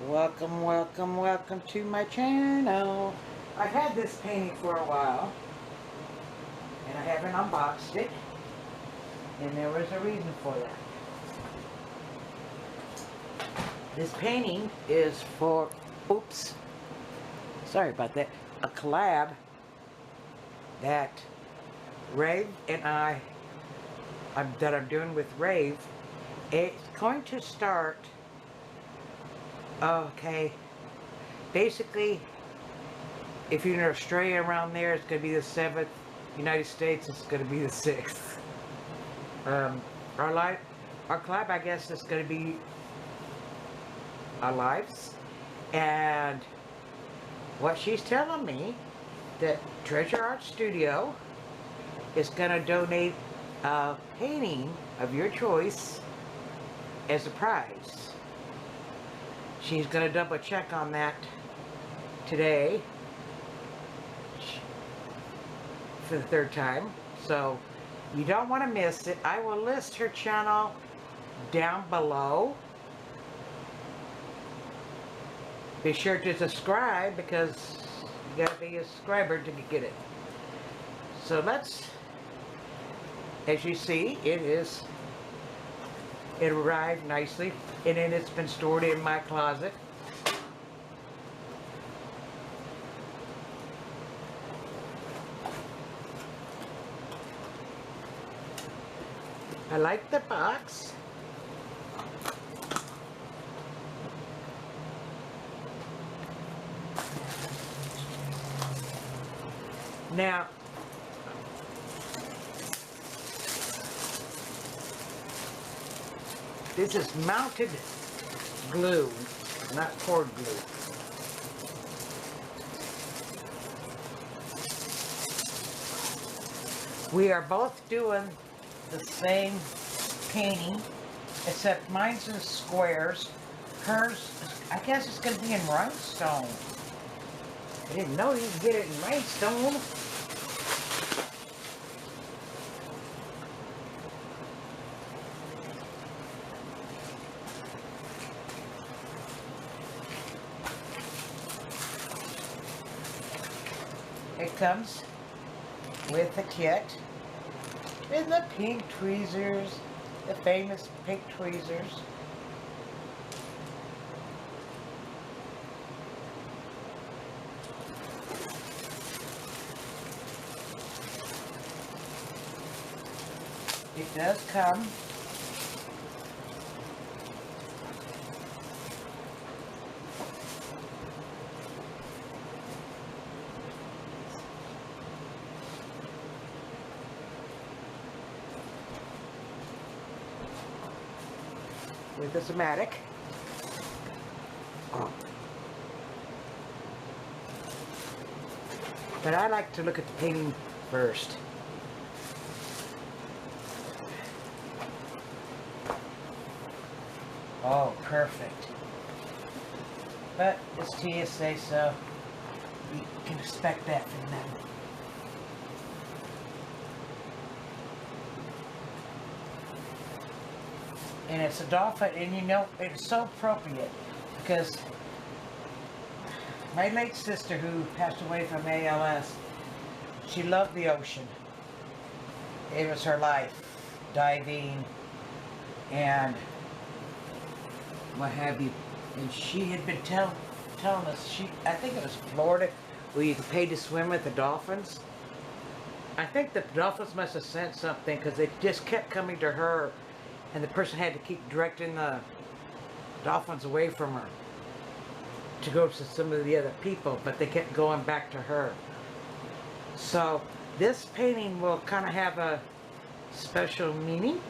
Welcome, welcome, welcome to my channel. I've had this painting for a while, and I haven't unboxed it, and there was a reason for that. This painting is for, oops, sorry about that, a collab that Rave and that I'm doing with Rave. It's going to start, okay, basically, if you're in Australia around there, it's going to be the 7th. United States, it's going to be the 6th. Our collab, I guess, is going to be our lives. And what she's telling me, that Treasure Art Studio is going to donate a painting of your choice as a prize. She's going to double check on that today for the 3rd time, so you don't want to miss it. I will list her channel down below. Be sure to subscribe because you gotta be a subscriber to get it. So let's, as you see, it arrived nicely, and then it's been stored in my closet. I like the box. Now, this is mounted glue, not cord glue. We are both doing the same painting, except mine's in squares. Hers, I guess it's going to be in rhinestone. I didn't know you could get it in rhinestone. It comes with a kit. And the pink tweezers, the famous pink tweezers. It does come with a somatic. But I like to look at the painting first. Oh, perfect. But it's TSA, so you can expect that from them. And it's a dolphin, and you know, it's so appropriate because my late sister, who passed away from ALS, she loved the ocean. It was her life, diving and what have you. And she had been telling us, I think it was Florida, where you could pay to swim with the dolphins. I think the dolphins must have sent something because they just kept coming to her, and the person had to keep directing the dolphins away from her to go to some of the other people, but they kept going back to her. So this painting will kind of have a special meaning.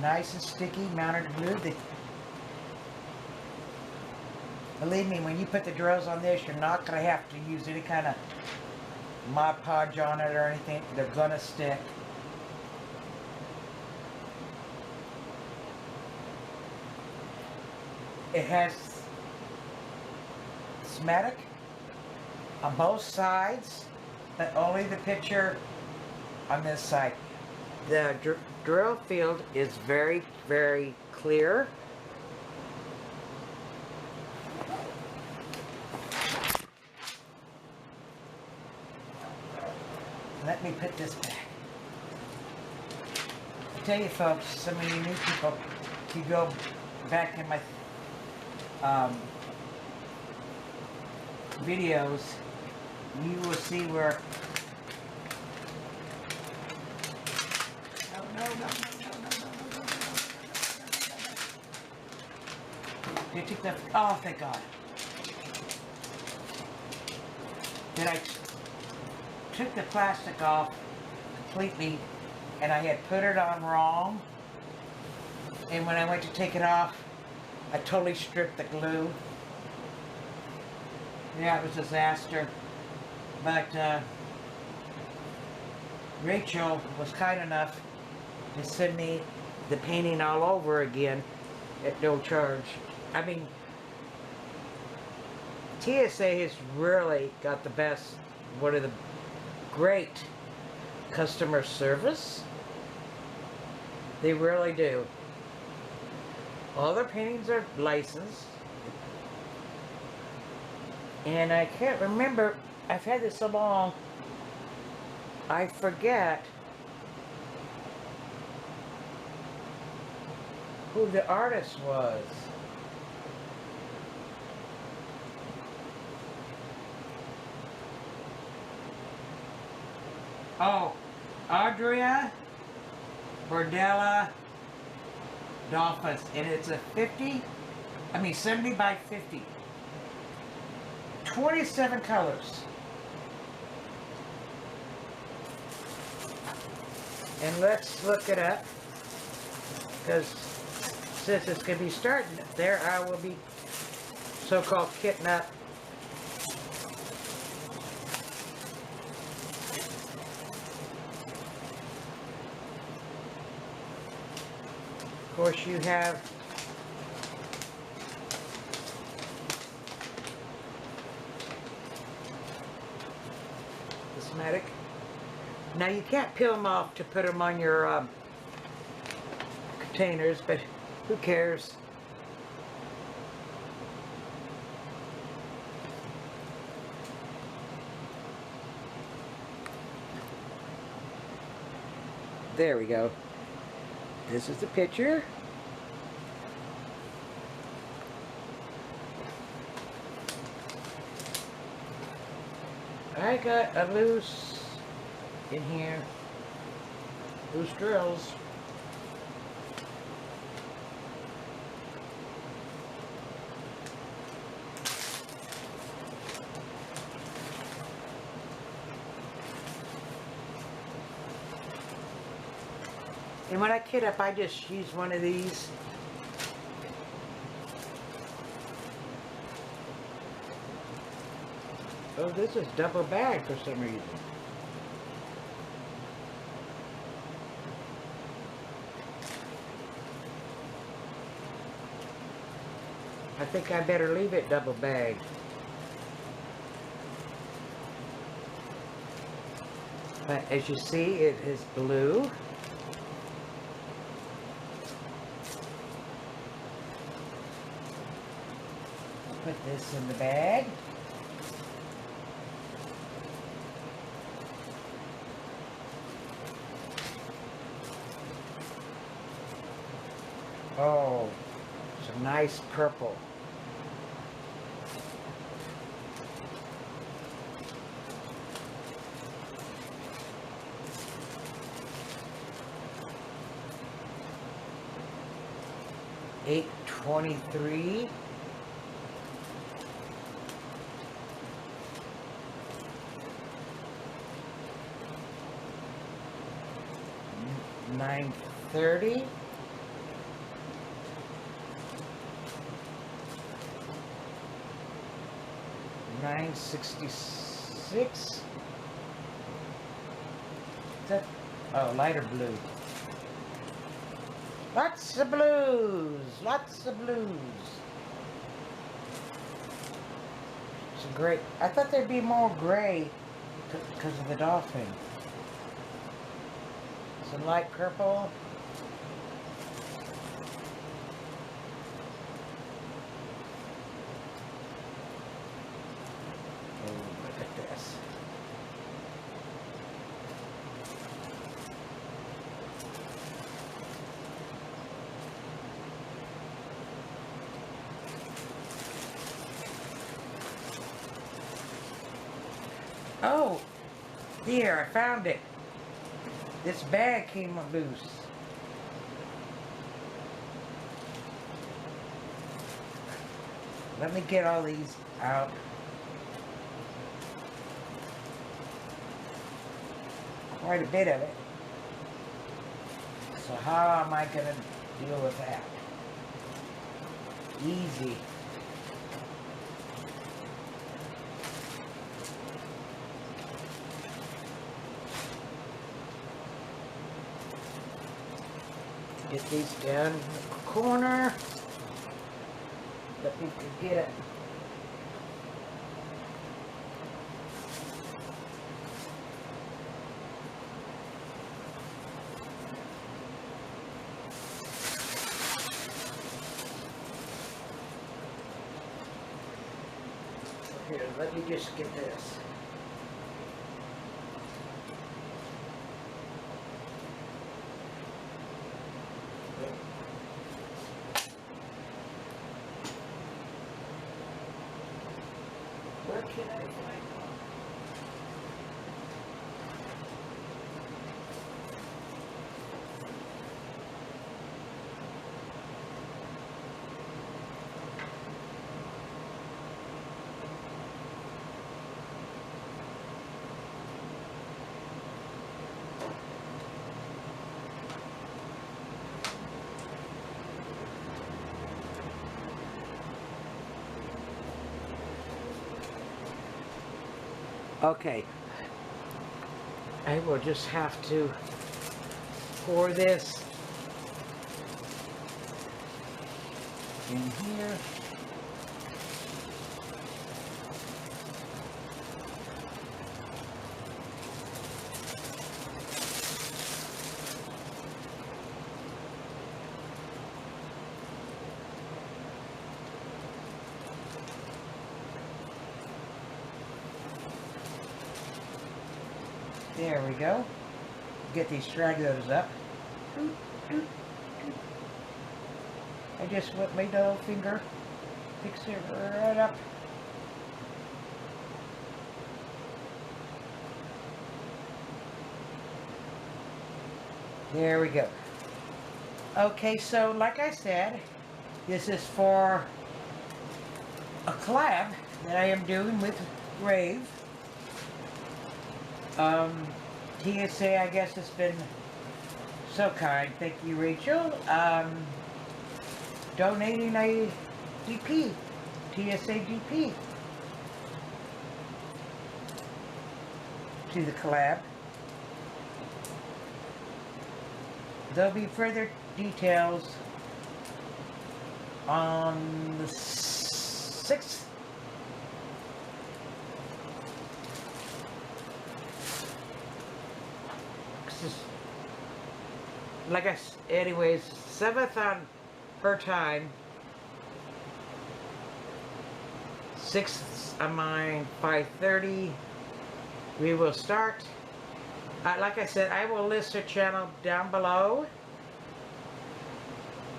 Nice and sticky mounted glue. Believe me, when you put the drills on this, you're not going to have to use any kind of Mod Podge on it or anything. They're going to stick. It has schematic on both sides, but only the picture on this side. The drill field is very, very clear. Let me put this back. I tell you folks, some of you new people, if you go back in my videos, you will see where you took the, oh thank God. Then I took the plastic off completely and I had put it on wrong, and when I went to take it off I totally stripped the glue. Yeah, it was a disaster. But Rachel was kind enough to send me the painting all over again at no charge. I mean, TSA has really got the best, one of the great customer service. They really do. All their paintings are licensed. And I can't remember, I've had this so long, I forget who the artist was. Oh, Audrea Bordella Dolphus, and it's a 70 by 50. 27 colors. And let's look it up, because since it's going to be starting there, I will be so-called kitting up. Of course, you have the schematic. Now you can't peel them off to put them on your containers, but who cares? There we go. This is the picture. I got a loose in here, loose drills. And when I kit up, I just use one of these. Oh, this is double bagged for some reason. I think I better leave it double bagged. But as you see, it is blue. Put this in the bag. Oh, some nice purple. $8.23. $9.30. 966. Is that, oh, lighter blue. Lots of blues, lots of blues. It's great. I thought there'd be more gray because of the dolphin. Some light purple. Oh, look at this. Oh, here, I found it. This bag came loose. Let me get all these out. Quite a bit of it. So how am I going to deal with that? Easy. Get these down in the corner. Let me get it. Here, let me just get this. Where can I find one? Okay, I will just have to pour this in here. There we go. Get these stragglers up. I just whip my little finger, fix it right up. There we go. Okay, so like I said, this is for a collab that I am doing with Rave. TSA, I guess, has been so kind. Thank you, Rachel. Donating a DP, TSA DP, to the collab. There'll be further details on the 6th. Like I said, anyways, 7th on her time, 6th on mine, 5:30. We will start. Like I said, I will list her channel down below.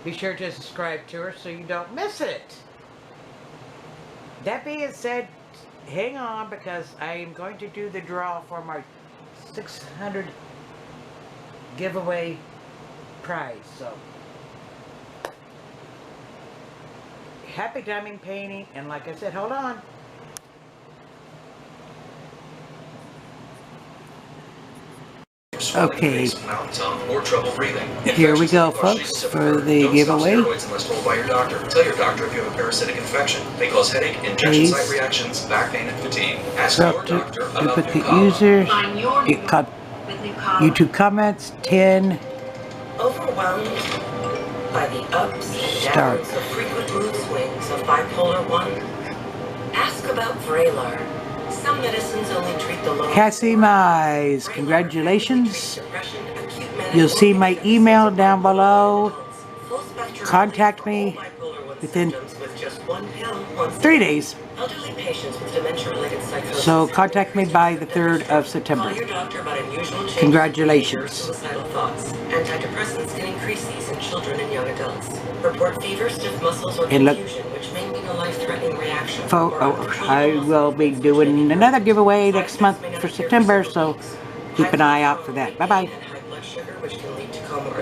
Be sure to subscribe to her so you don't miss it. That being said, hang on because I am going to do the draw for my 600 giveaway prize. So happy diamond painting, and like I said, hold on. swelling Okay. face, mouth, tongue, or trouble breathing. Here we go, Infections, folks, brushing, for the Don't giveaway. Stop steroids unless told by your doctor. Tell your doctor if you have a parasitic infection. They cause headache, injection Please. site reactions, back pain, and fatigue. Ask Go your to doctor about duplicate Nucala. users. Find your Get new with Nucala. YouTube comments. 10. Overwhelmed by the ups and Start. downs of frequent mood swings of bipolar 1? Ask about Vraylar. Some medicines only treat the low. Cassie Mize, congratulations. You'll see my email down below. Contact me within 3 days. Elderly patients with dementia-related psychosis. So contact me by the 3rd of September. Call your doctor about unusual changes Congratulations. in suicidal thoughts. Antidepressants can increase these in children and young adults. Report fever, stiff muscles, or And look- confusion, which may mean a life-threatening reaction. I will be doing another giveaway next month for September, so keep an eye out for that. Bye-bye. And high blood sugar, which can lead to coma or